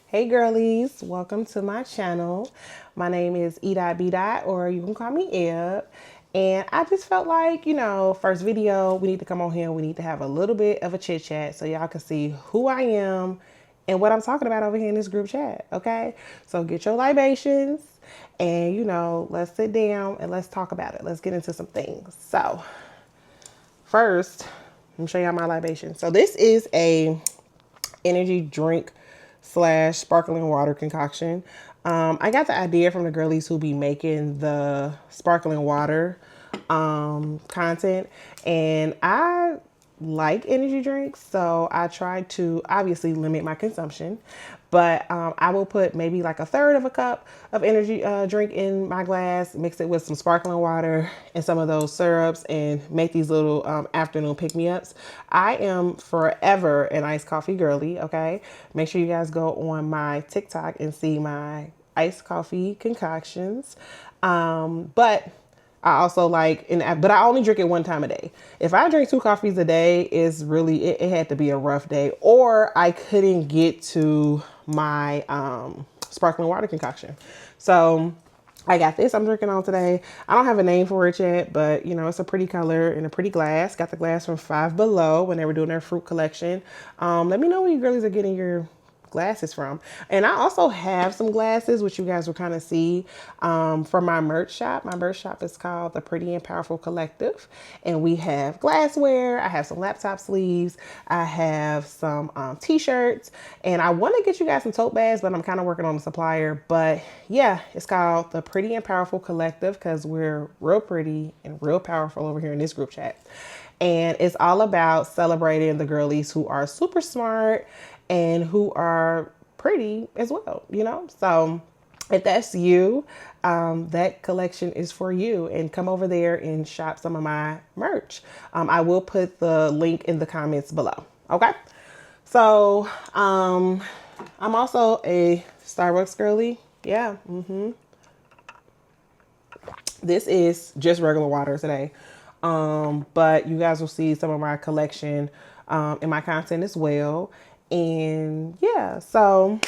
Hey girlies, welcome to my channel. My name is E.B. or you can call me Eb. And I just felt like, first video, we need to come on here. We need to have a little bit of a chit chat so y'all can see who I am and what I'm talking about over here in this group chat. Okay. So get your libations and, let's sit down and let's talk about it. Let's get into some things. So first, let me show y'all my libation. So this is a energy drink slash sparkling water concoction. I got the idea from the girlies who be making the sparkling water content, and I like energy drinks, so I try to obviously limit my consumption. But I will put maybe like a third of a cup of energy drink in my glass, mix it with some sparkling water and some of those syrups, and make these little afternoon pick-me-ups. I am forever an iced coffee girly, okay? Make sure you guys go on my TikTok and see my iced coffee concoctions. But I also like, but I only drink it one time a day. If I drink 2 coffees a day, it had to be a rough day, or I couldn't get to my sparkling water concoction. So I got this I'm drinking on today. I don't have a name for it yet, but it's a pretty color and a pretty glass. Got the glass from Five Below when they were doing their fruit collection. Let me know where you girlies are getting your glasses from. And I also have some glasses, which you guys will kind of see from my merch shop. My merch shop is called the Pretty and Powerful Collective. And we have glassware. I have some laptop sleeves. I have some t-shirts. And I want to get you guys some tote bags, but I'm kind of working on the supplier. But yeah, it's called the Pretty and Powerful Collective because we're real pretty and real powerful over here in this group chat. And it's all about celebrating the girlies who are super smart and who are pretty as well, So if that's you, that collection is for you. And come over there and shop some of my merch. I will put the link in the comments below. Okay. So I'm also a Starbucks girly. Yeah. This is just regular water today. But you guys will see some of my collection in my content as well. And yeah, so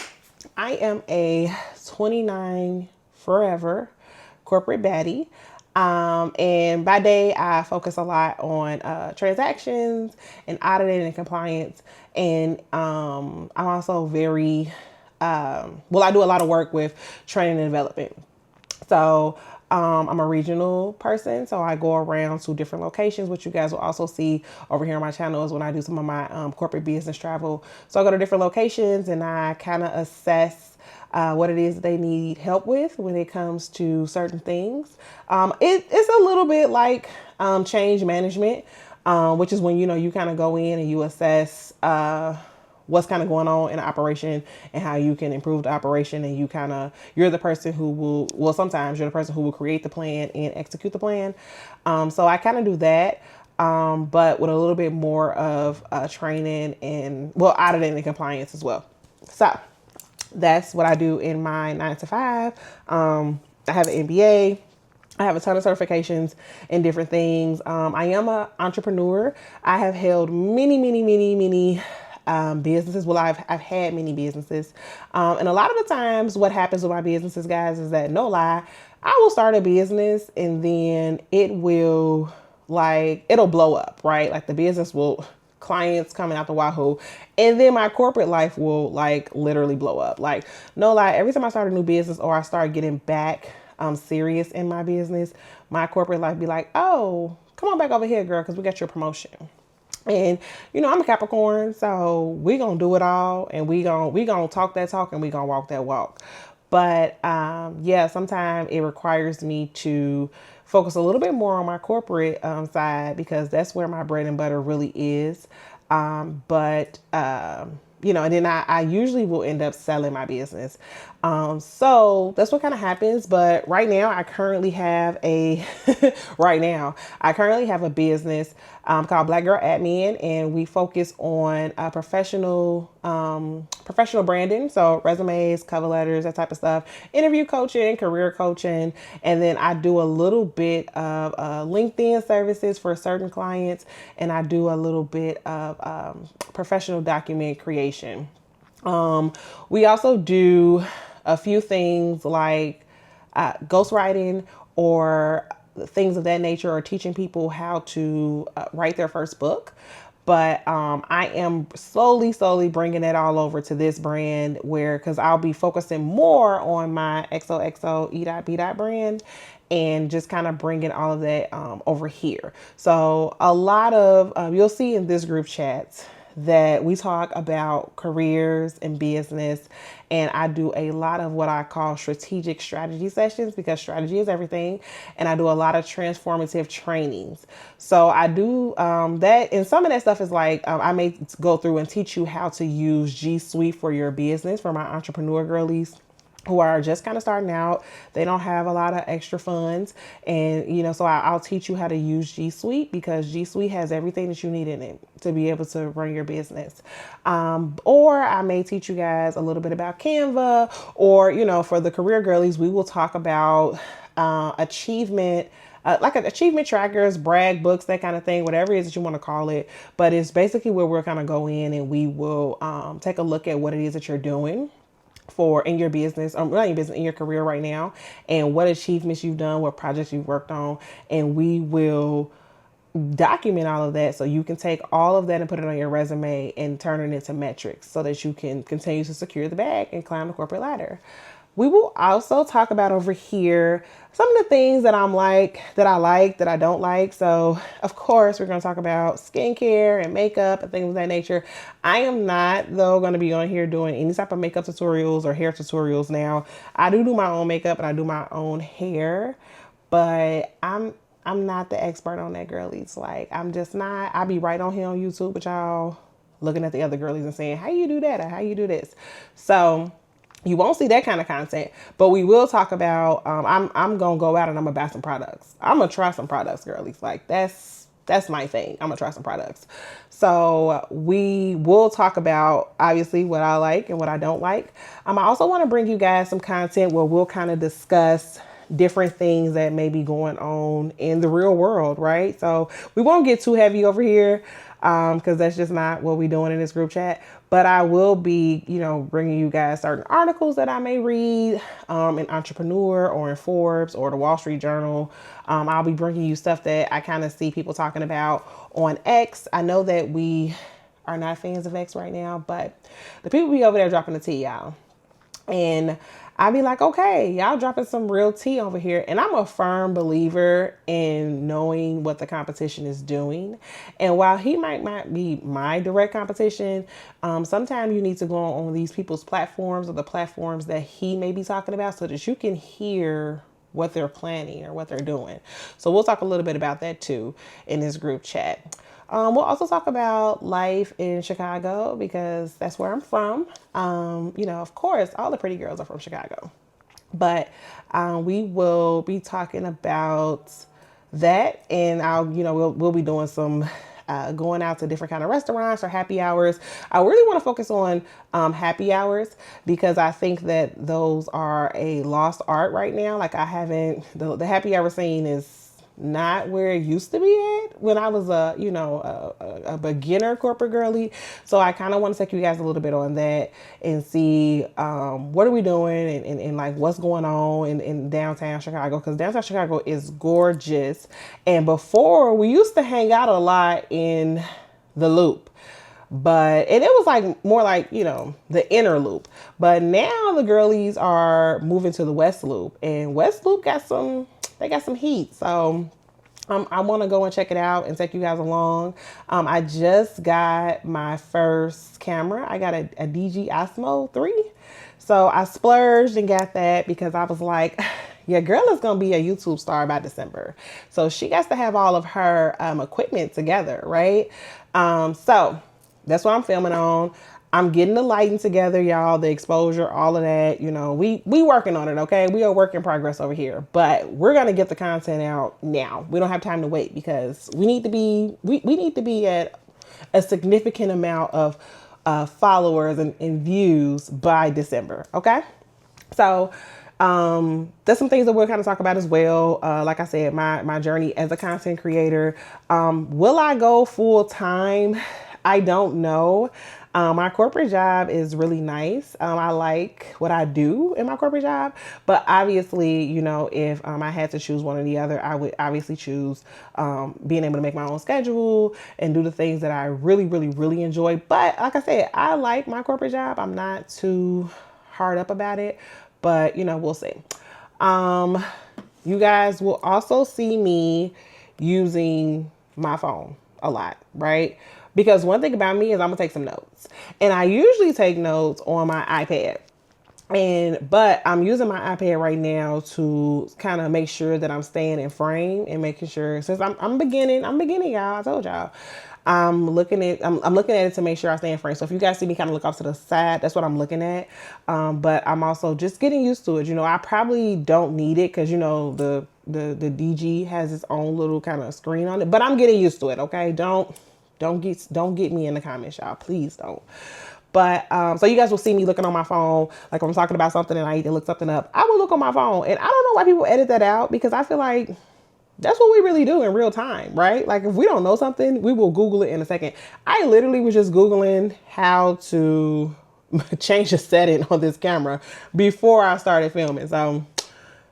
I am a 29 forever corporate baddie. And by day, I focus a lot on transactions and auditing and compliance. And I'm also very, I do a lot of work with training and development. So I'm a regional person, so I go around to different locations, which you guys will also see over here on my channel is when I do some of my corporate business travel. So I go to different locations and I kind of assess what it is they need help with when it comes to certain things. It's a little bit like change management, which is when, you kind of go in and you assess what's kind of going on in the operation and how you can improve the operation. And you're the person who sometimes you're the person who will create the plan and execute the plan. So I kind of do that, but with a little bit more of training and auditing and compliance as well. So that's what I do in my 9 to 5. I have an MBA. I have a ton of certifications in different things. I am an entrepreneur. I have held many businesses. Well, I've had many businesses. And a lot of the times what happens with my businesses, guys, is that no lie, I will start a business and then it'll blow up, right? Like the business will, clients coming out the wahoo, and then my corporate life will literally blow up. Like no lie, every time I start a new business or I start getting back serious in my business, my corporate life be like, oh, come on back over here, girl, because we got your promotion. And I'm a Capricorn, so we gonna do it all, and we gonna talk that talk, and we gonna walk that walk. But yeah, sometimes it requires me to focus a little bit more on my corporate side because that's where my bread and butter really is. And then I usually will end up selling my business. So that's what kind of happens. But right now I currently have a business called Black Girl Admin, and we focus on professional branding. So resumes, cover letters, that type of stuff, interview coaching, career coaching. And then I do a little bit of LinkedIn services for certain clients. And I do a little bit of professional document creation. We also do a few things like ghostwriting or things of that nature, or teaching people how to write their first book. But I am slowly bringing it all over to this brand, where, because I'll be focusing more on my XOXO E.B. brand, and just kind of bringing all of that over here. So a lot of you'll see in this group chat that we talk about careers and business, and I do a lot of what I call strategic strategy sessions, because strategy is everything, and I do a lot of transformative trainings. So I do that, and some of that stuff is like I may go through and teach you how to use G Suite for your business, for my entrepreneur girlies who are just kind of starting out. They don't have a lot of extra funds. And, so I'll teach you how to use G Suite, because G Suite has everything that you need in it to be able to run your business. Or I may teach you guys a little bit about Canva, or, for the career girlies, we will talk about achievement, like achievement trackers, brag books, that kind of thing, whatever it is that you want to call it. But it's basically where we're kind of go in and we will take a look at what it is that you're doing for in your business, not your business, in your career right now, and what achievements you've done, what projects you've worked on, and we will document all of that, so you can take all of that and put it on your resume and turn it into metrics, so that you can continue to secure the bag and climb the corporate ladder. We will also talk about over here some of the things that that I don't like. So of course, we're going to talk about skincare and makeup and things of that nature. I am not, though, going to be on here doing any type of makeup tutorials or hair tutorials. Now, I do my own makeup and I do my own hair, but I'm not the expert on that, girlies. Like, I'm just not. I be right on here on YouTube with y'all, looking at the other girlies and saying, how you do that or how you do this. So you won't see that kind of content, but we will talk about, I'm going to go out and I'm going to buy some products. I'm going to try some products, girlies. Like, that's my thing. I'm going to try some products. So we will talk about, obviously, what I like and what I don't like. I also want to bring you guys some content where we'll kind of discuss different things that may be going on in the real world, right? So we won't get too heavy over here, because that's just not what we're doing in this group chat. But I will be, bringing you guys certain articles that I may read in Entrepreneur or in Forbes or the Wall Street Journal. I'll be bringing you stuff that I kind of see people talking about on X. I know that we are not fans of X right now, but the people be over there dropping the tea, y'all. And I'd be like, okay, y'all dropping some real tea over here. And I'm a firm believer in knowing what the competition is doing. And while he might not be my direct competition, sometimes you need to go on these people's platforms or the platforms that he may be talking about, so that you can hear what they're planning or what they're doing. So we'll talk a little bit about that too in this group chat. We'll also talk about life in Chicago, because that's where I'm from. Of course, all the pretty girls are from Chicago, but we will be talking about that, and we'll be doing some going out to different kind of restaurants or happy hours. I really want to focus on happy hours, because I think that those are a lost art right now. Like, the happy hour scene is not where it used to be at when I was a beginner corporate girly. So I kind of want to take you guys a little bit on that and see what are we doing and like what's going on in downtown Chicago, because downtown Chicago is gorgeous. And before, we used to hang out a lot in the Loop, and it was like more like, the inner Loop. But now the girlies are moving to the West Loop, and West Loop got some heat. So I want to go and check it out and take you guys along. I just got my first camera. I got a DJI Osmo 3. So I splurged and got that, because I was like, your girl is going to be a YouTube star by December. So she gets to have all of her equipment together, right? So that's what I'm filming on. I'm getting the lighting together, y'all, the exposure, all of that. We working on it, okay? We are work in progress over here, but we're going to get the content out now. We don't have time to wait, because we need to be at a significant amount of followers and views by December, okay? So there's some things that we'll kind of talk about as well. Like I said, my journey as a content creator. Will I go full time? I don't know. My corporate job is really nice. I like what I do in my corporate job, but obviously, you know, if I had to choose one or the other, I would obviously choose being able to make my own schedule and do the things that I really, really, really enjoy. But like I said, I like my corporate job. I'm not too hard up about it, but you know, we'll see. Um, you guys will also see me using my phone a lot, right? Because one thing about me is I'm gonna take some notes, and I usually take notes on my iPad. But I'm using my iPad right now to kind of make sure that I'm staying in frame and making sure, since I'm beginning, y'all. I told y'all. I'm looking at it to make sure I stay in frame. So if you guys see me kind of look off to the side, that's what I'm looking at. But I'm also just getting used to it. You know, I probably don't need it because, you know, the DG has its own little kind of screen on it, but I'm getting used to it. Okay. Don't get me in the comments, y'all. Please don't. But so you guys will see me looking on my phone, like when I'm talking about something and I need to look something up. I will look on my phone, and I don't know why people edit that out, because I feel like that's what we really do in real time, right? Like if we don't know something, we will Google it in a second. I literally was just Googling how to change the setting on this camera before I started filming. So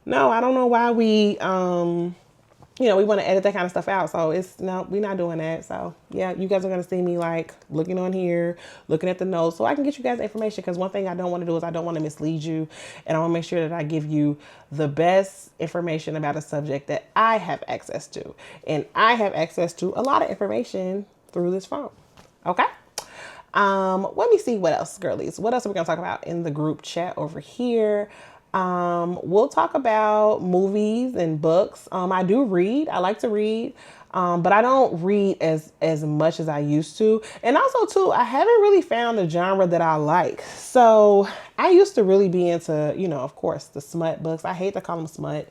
no, I don't know why we you know, we want to edit that kind of stuff out. So it's no, we're not doing that. So yeah, you guys are going to see me like looking on here, looking at the notes so I can get you guys information. Because one thing I don't want to do is I don't want to mislead you. And I want to make sure that I give you the best information about a subject that I have access to. And I have access to a lot of information through this phone. Okay. Let me see what else, girlies. What else are we going to talk about in the group chat over here? We'll talk about movies and books. I do read. I like to read. But I don't read as much as I used to. And also too, I haven't really found the genre that I like. So I used to really be into, you know, of course, the smut books. I hate to call them smut,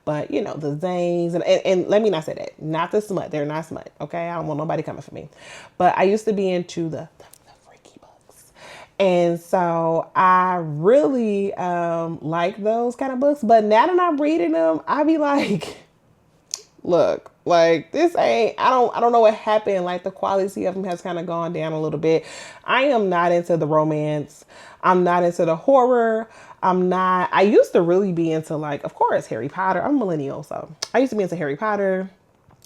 but you know, the Zanes and let me not say that. Not the smut. They're not smut. Okay. I don't want nobody coming for me. But I used to be into the freaky books. And so I really like those kind of books. But now that I'm reading them, I be like, look, like this ain't, I don't know what happened. Like the quality of them has kind of gone down a little bit. I am not into the romance. I'm not into the horror. I used to really be into, like, of course, Harry Potter. I'm a millennial. So I used to be into Harry Potter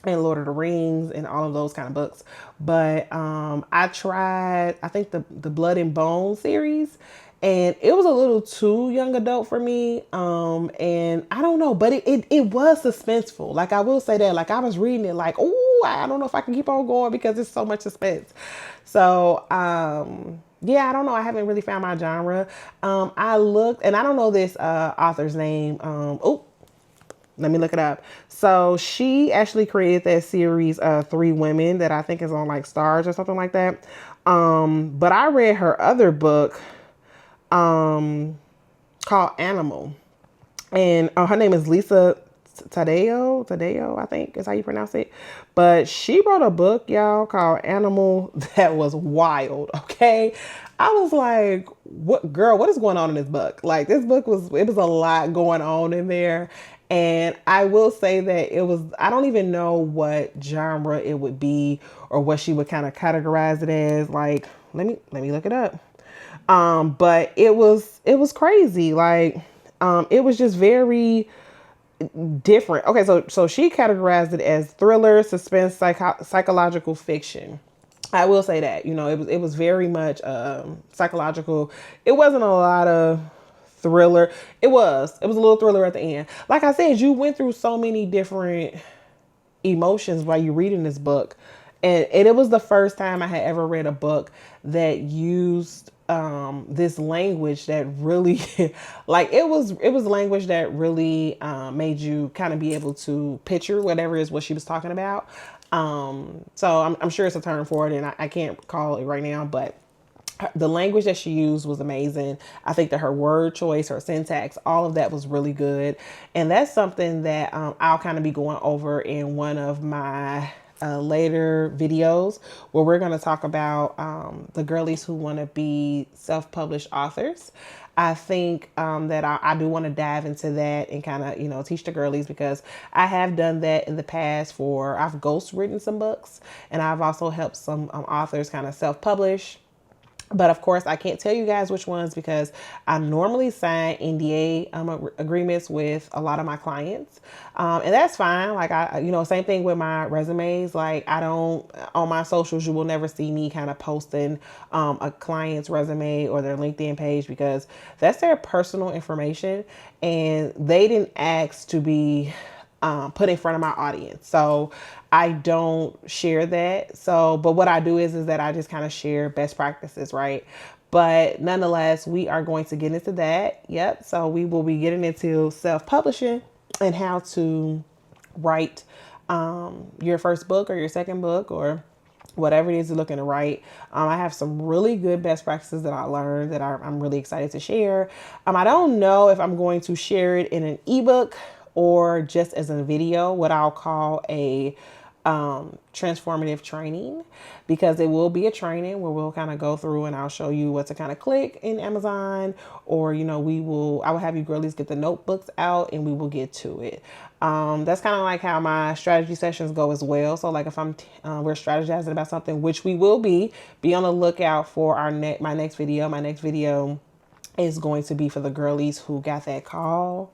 and Lord of the Rings and all of those kind of books. But I tried, I think the Blood and Bone series, and it was a little too young adult for me. And I don't know, but it was suspenseful. Like I will say that, like I was reading it like, oh, I don't know if I can keep on going because it's so much suspense. So, yeah, I don't know. I haven't really found my genre. I looked, and I don't know this author's name. Let me look it up. So she actually created that series, Three Women, that I think is on like Stars or something like that. But I read her other book called Animal. And her name is Lisa Tadeo, I think is how you pronounce it. But she wrote a book, y'all, called Animal that was wild, okay? I was like, what is going on in this book? Like this book it was a lot going on in there. And I will say that I don't even know what genre it would be or what she would kind of categorize it as. Like, let me look it up. But it was crazy. Like, it was just very different. Okay, so she categorized it as thriller, suspense, psychological fiction. I will say that, you know, it was very much psychological. It wasn't a lot of thriller. It was a little thriller at the end. Like I said, you went through so many different emotions while you reading this book. And it was the first time I had ever read a book that used this language that really like it was language that really made you kind of be able to picture whatever is what she was talking about. So I'm sure it's a term for it, and I can't call it right now, but the language that she used was amazing. I think that her word choice, her syntax, all of that was really good. And that's something that I'll kind of be going over in one of my later videos, where we're going to talk about the girlies who want to be self-published authors. I think that I do want to dive into that and kind of, you know, teach the girlies, because I have done that in the past. I've ghost written some books, and I've also helped some authors kind of self-publish. But of course, I can't tell you guys which ones because I normally sign NDA agreements with a lot of my clients, and that's fine. Like same thing with my resumes. Like I don't on my socials, you will never see me kind of posting a client's resume or their LinkedIn page because that's their personal information, and they didn't ask to be put in front of my audience. So I don't share that. So, but what I do is that I just kind of share best practices, right? But nonetheless, we are going to get into that. Yep. So we will be getting into self-publishing and how to write your first book or your second book or whatever it is you're looking to write. I have some really good best practices that I learned that I'm really excited to share. I don't know if I'm going to share it in an ebook or just as a video, what I'll call a transformative training, because it will be a training where we'll kind of go through and I'll show you what to kind of click in Amazon, or I will have you girlies get the notebooks out and we will get to it. That's kind of like how my strategy sessions go as well. So like if we're strategizing about something, which we will be on the lookout for my next video. My next video is going to be for the girlies who got that call.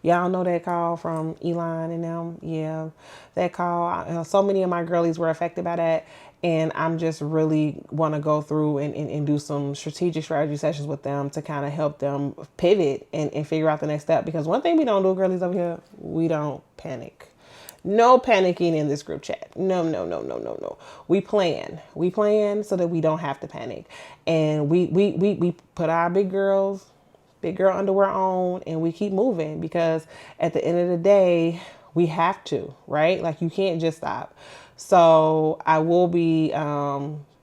Y'all know that call from Elon and them. Yeah, that call. So many of my girlies were affected by that. And I'm just really want to go through and do some strategic strategy sessions with them to kind of help them pivot and figure out the next step. Because one thing we don't do, girlies over here, we don't panic. No panicking in this group chat. No, no, no, no, no, no. We plan. We plan so that we don't have to panic. And we put our big girl underwear on and we keep moving, because at the end of the day, we have to, right? Like you can't just stop. So I will be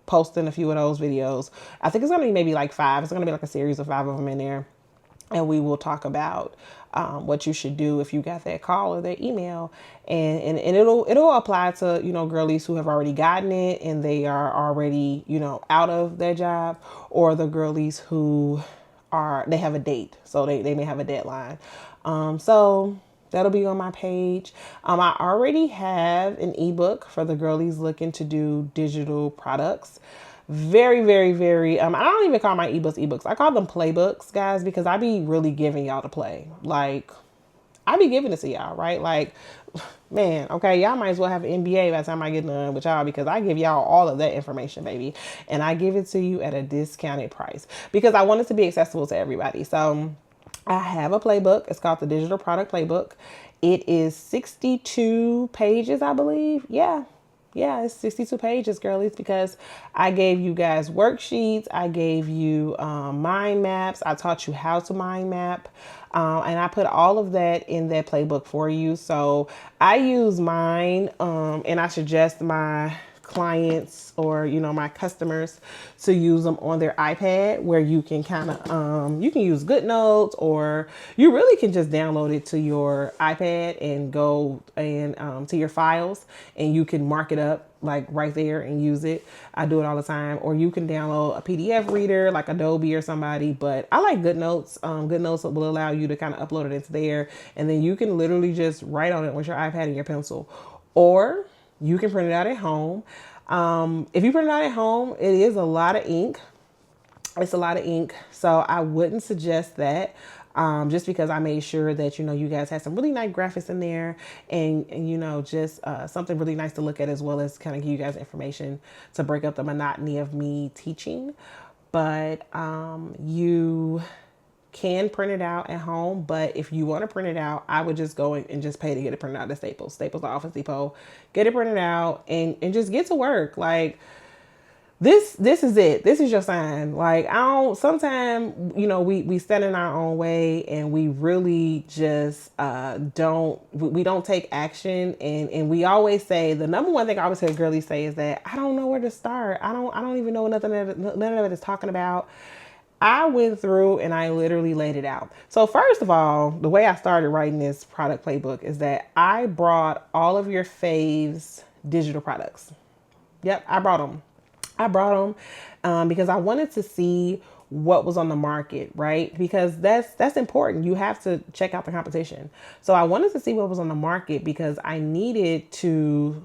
posting a few of those videos. I think it's going to be maybe like 5. It's going to be like a series of 5 of them in there. And we will talk about what you should do if you got that call or that email. And it'll apply to, girlies who have already gotten it and they are already, out of their job, or the girlies who they have a date, so they may have a deadline. So that'll be on my page. I already have an ebook for the girlies looking to do digital products. Very, very, very, I don't even call my ebooks. I call them playbooks, guys, because I be really giving y'all to play. Like, I be giving it to y'all, right? Like, man, okay, y'all might as well have an MBA by the time I get done with y'all, because I give y'all all of that information, baby. And I give it to you at a discounted price because I want it to be accessible to everybody. So I have a playbook. It's called the Digital Product Playbook. It is 62 pages, I believe. Yeah, it's 62 pages, girlies, because I gave you guys worksheets. I gave you mind maps. I taught you how to mind map. And I put all of that in that playbook for you. So I use mine, and I suggest my clients or my customers to use them on their iPad, where you can kind of you can use GoodNotes, or you really can just download it to your iPad and go and to your files, and you can mark it up like right there and use it. I do it all the time. Or you can download a PDF reader like Adobe or somebody, but I like GoodNotes. GoodNotes will allow you to kind of upload it into there, and then you can literally just write on it with your iPad and your pencil. Or you can print it out at home. If you print it out at home, it is a lot of ink. It's a lot of ink. So I wouldn't suggest that. Just because I made sure that, you guys had some really nice graphics in there, and just something really nice to look at, as well as kind of give you guys information to break up the monotony of me teaching. But you can print it out at home, but if you want to print it out, I would just go and just pay to get it printed out at Staples or Office Depot. Get it printed out and just get to work. Like, this is it. This is your sign. Like, sometimes, we stand in our own way, and we really just we don't take action. And we always say, the number one thing I always hear girlies say is that I don't know where to start. I don't even know none of it is talking about. I went through and I literally laid it out. So first of all, the way I started writing this product playbook is that I brought all of your faves digital products. Yep, I brought them because I wanted to see what was on the market, right? Because that's important. You have to check out the competition. So I wanted to see what was on the market because I needed to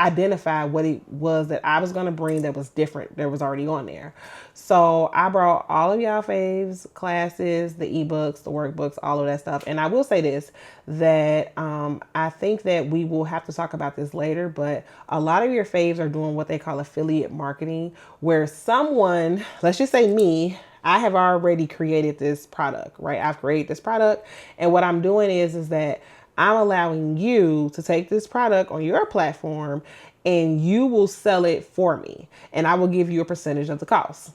identify what it was that I was going to bring that was different, that was already on there. So I brought all of y'all faves, classes, the ebooks, the workbooks, all of that stuff. And I will say this, that I think that we will have to talk about this later, but a lot of your faves are doing what they call affiliate marketing, where someone, let's just say me, I have already created this product, right? I've created this product, and what I'm doing is that I'm allowing you to take this product on your platform and you will sell it for me, and I will give you a percentage of the cost.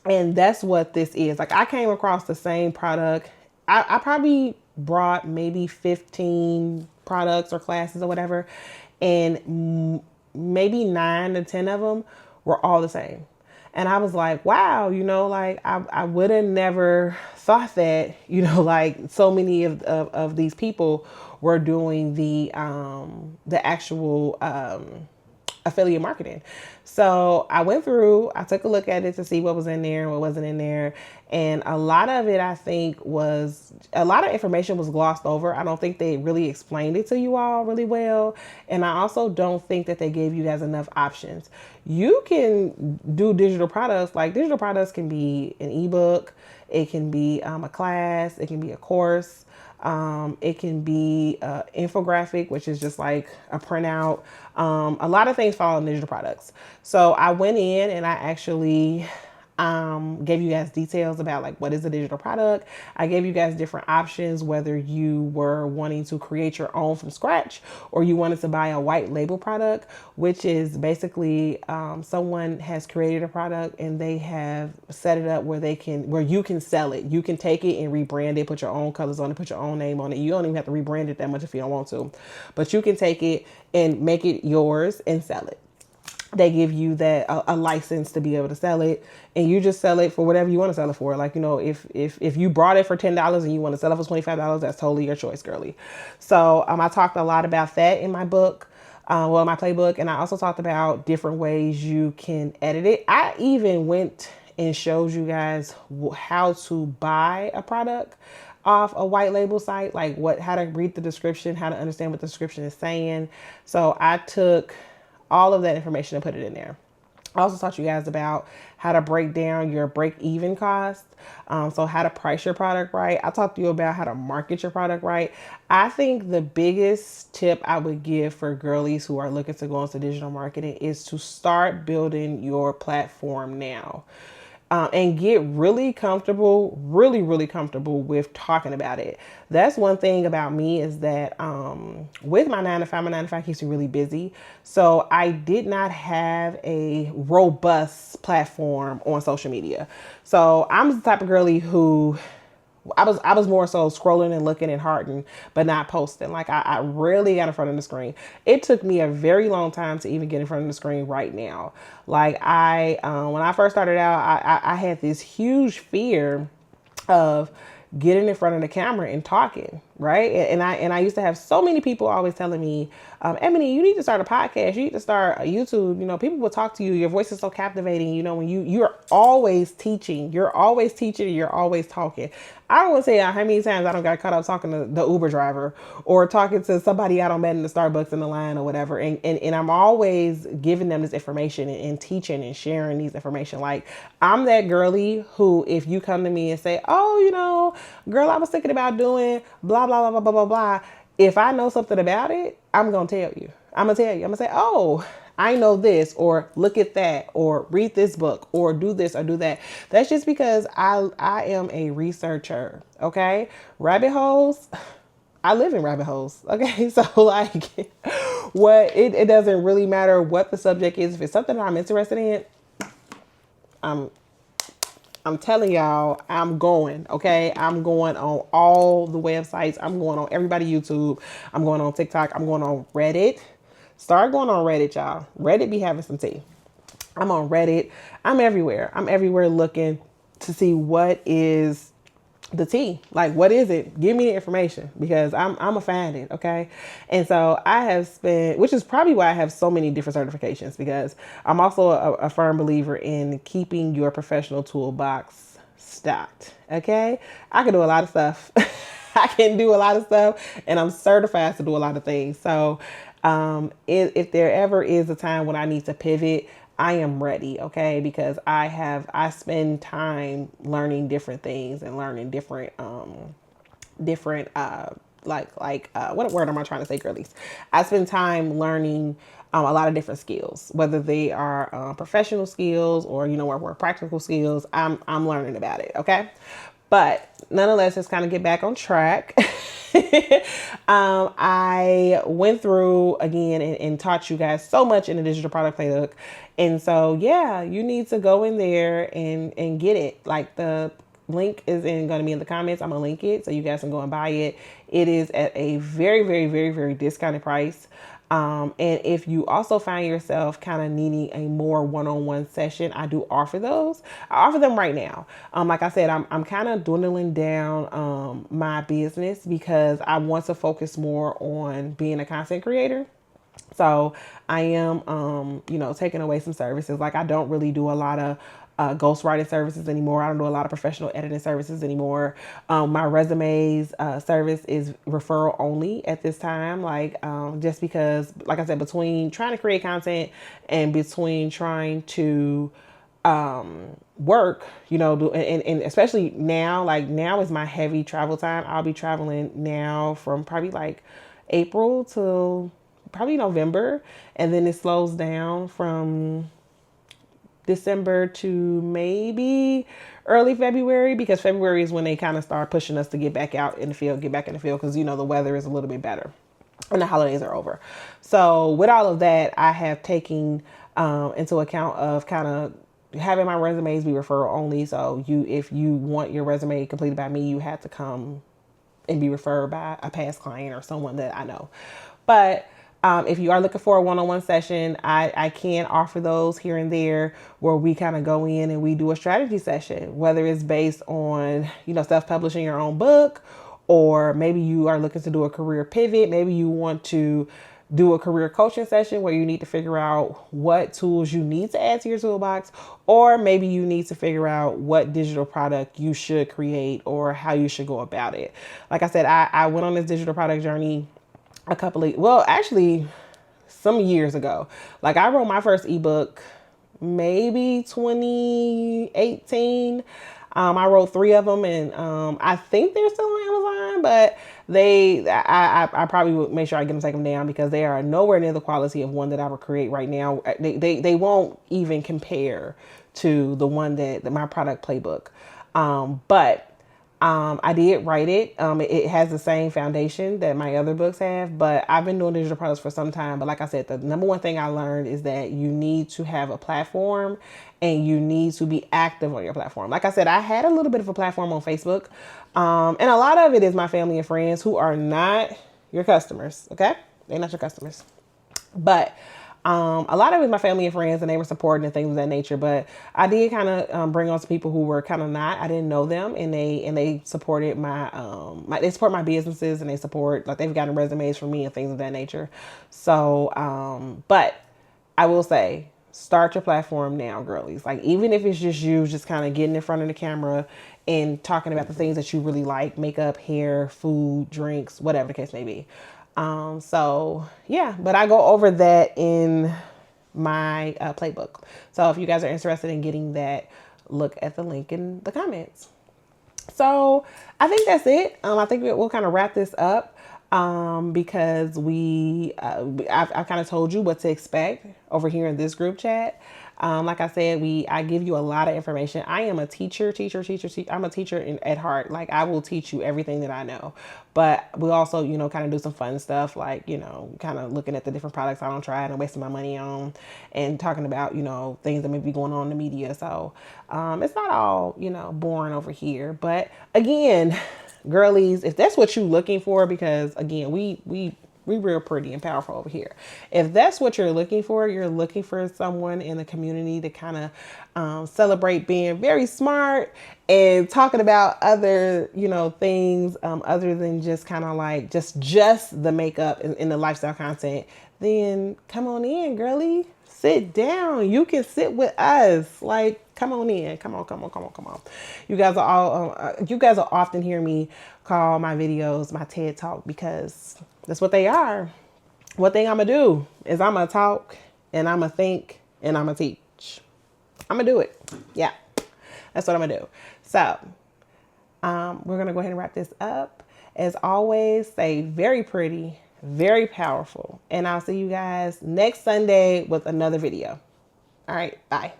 And that's what this is. Like, I came across the same product. I probably brought maybe 15 products or classes or whatever, and maybe 9 to 10 of them were all the same. And I was like, wow, like I would have never thought that, like so many of these people were doing the actual affiliate marketing. So I went through, I took a look at it to see what was in there and what wasn't in there. And a lot of it, I think, a lot of information was glossed over. I don't think they really explained it to you all really well. And I also don't think that they gave you guys enough options. You can do digital products. Like, digital products can be an ebook. It can be a class. It can be a course. It can be infographic, which is just like a printout. A lot of things fall in digital products. So I went in and I actually gave you guys details about like what is a digital product. I gave you guys different options, whether you were wanting to create your own from scratch or you wanted to buy a white label product, which is basically someone has created a product and they have set it up where you can sell it. You can take it and rebrand it, put your own colors on it, put your own name on it. You don't even have to rebrand it that much if you don't want to, but you can take it and make it yours and sell it. They give you that a license to be able to sell it, and you just sell it for whatever you want to sell it for. Like, if you brought it for $10 and you want to sell it for $25, that's totally your choice, girly. So I talked a lot about that in my book, in my playbook, and I also talked about different ways you can edit it. I even went and showed you guys how to buy a product off a white label site, like how to read the description, how to understand what the description is saying. So I took all of that information and put it in there. I also taught you guys about how to break down your break-even cost. So how to price your product right. I talked to you about how to market your product right. I think the biggest tip I would give for girlies who are looking to go into digital marketing is to start building your platform now. And get really comfortable, really comfortable with talking about it. That's one thing about me is that with my 9 to 5, my 9 to 5 keeps me really busy. So I did not have a robust platform on social media. So I'm the type of girly who I was more so scrolling and looking and hearting, but not posting. Like I rarely got in front of the screen. It took me a very long time to even get in front of the screen right now. Like when I first started out, I had this huge fear of getting in front of the camera and talking, right? And I used to have so many people always telling me, Ebony, you need to start a podcast. You need to start a YouTube. People will talk to you. Your voice is so captivating. When you're always teaching, you're always talking. I don't want to say how many times I don't got caught up talking to the Uber driver or talking to somebody I don't met in the Starbucks in the line or whatever. And I'm always giving them this information and teaching and sharing these information. Like, I'm that girly who, if you come to me and say, oh, girl, I was thinking about doing blah, blah, blah, blah, blah, blah. If I know something about it, I'm going to tell you. I'm going to say, oh, I know this, or look at that, or read this book, or do this, or do that. That's just because I am a researcher, okay? Rabbit holes, I live in rabbit holes, okay? So like, it doesn't really matter what the subject is. If it's something that I'm interested in, I'm telling y'all, I'm going, okay? I'm going on all the websites. I'm going on everybody YouTube. I'm going on TikTok. I'm going on Reddit. Start going on Reddit, y'all. Reddit be having some tea. I'm on Reddit. I'm everywhere. I'm everywhere looking to see what is the tea. Like, what is it? Give me the information, because I'm a find it, okay? And so I have spent, which is probably why I have so many different certifications, because I'm also a firm believer in keeping your professional toolbox stocked, okay? I can do a lot of stuff. I can do a lot of stuff, and I'm certified to do a lot of things. So If there ever is a time when I need to pivot, I am ready, okay? Because I spend time learning different things and learning different what word am I trying to say, girlies? I spend time learning a lot of different skills, whether they are professional skills or or practical skills. I'm learning about it, okay? But nonetheless, let's kind of get back on track. I went through again and taught you guys so much in the digital product playbook. And so, yeah, you need to go in there and get it. Like the link is going to be in the comments. I'm going to link it so you guys can go and buy it. It is at a very, very, very, very discounted price. And if you also find yourself kind of needing a more one-on-one session, I do offer those. I offer them right now. Like I said, I'm kind of dwindling down my business because I want to focus more on being a content creator. So I am, taking away some services. Like I don't really do a lot of ghostwriting services anymore. I don't do a lot of professional editing services anymore. My resumes service is referral only at this time. Just because, like I said, between trying to create content and between trying to work, and especially now, like now is my heavy travel time. I'll be traveling now from probably like April to probably November, and then it slows down from December to maybe early February, because February is when they kind of start pushing us to get back out in the field, get back in the field, because the weather is a little bit better and the holidays are over. So with all of that, I have taken into account of kind of having my resumes be referral only. So if you want your resume completed by me, you have to come and be referred by a past client or someone that I know. But if you are looking for a one-on-one session, I can offer those here and there where we kind of go in and we do a strategy session, whether it's based on, self-publishing your own book, or maybe you are looking to do a career pivot. Maybe you want to do a career coaching session where you need to figure out what tools you need to add to your toolbox, or maybe you need to figure out what digital product you should create or how you should go about it. Like I said, I went on this digital product journey some years ago. Like I wrote my first ebook maybe 2018. I wrote 3 of them, and I think they're still on Amazon, but I probably would make sure I get them, take them down, because they are nowhere near the quality of one that I would create right now. They won't even compare to the one that my product playbook. But I did write it. It has the same foundation that my other books have, but I've been doing digital products for some time. But like I said, the number one thing I learned is that you need to have a platform and you need to be active on your platform. Like I said, I had a little bit of a platform on Facebook. And a lot of it is my family and friends who are not your customers. Okay. They're not your customers, but a lot of it was my family and friends, and they were supporting and things of that nature. But I did kind of bring on some people who were kind of not. I didn't know them, and they supported they support my businesses, and they support, like, they've gotten resumes from me and things of that nature. So, but I will say, start your platform now, girlies. Like, even if it's just you, just kind of getting in front of the camera and talking about the things that you really like: makeup, hair, food, drinks, whatever the case may be. So yeah, but I go over that in my playbook. So if you guys are interested in getting that, look at the link in the comments. So I think that's it. I think we'll kind of wrap this up because I've kind of told you what to expect over here in this group chat. Like I said, I give you a lot of information. I am a teacher. I'm a teacher at heart. Like, I will teach you everything that I know, but we also, kind of do some fun stuff, like, kind of looking at the different products I don't try and wasting my money on, and talking about, things that may be going on in the media. So, it's not all, boring over here, but again, girlies, if that's what you're looking for, because again, we real pretty and powerful over here. If that's what you're looking for someone in the community to kind of celebrate being very smart and talking about other, things other than just kind of like just the makeup and the lifestyle content, then come on in, girly. Sit down. You can sit with us. Like, come on in. Come on. You guys will often hear me call my videos my TED Talk, because that's what they are. one thing I'm going to do is I'm going to talk and I'm going to think and I'm going to teach. I'm going to do it. Yeah, that's what I'm going to do. So we're going to go ahead and wrap this up. As always, stay very pretty, very powerful. And I'll see you guys next Sunday with another video. All right, bye.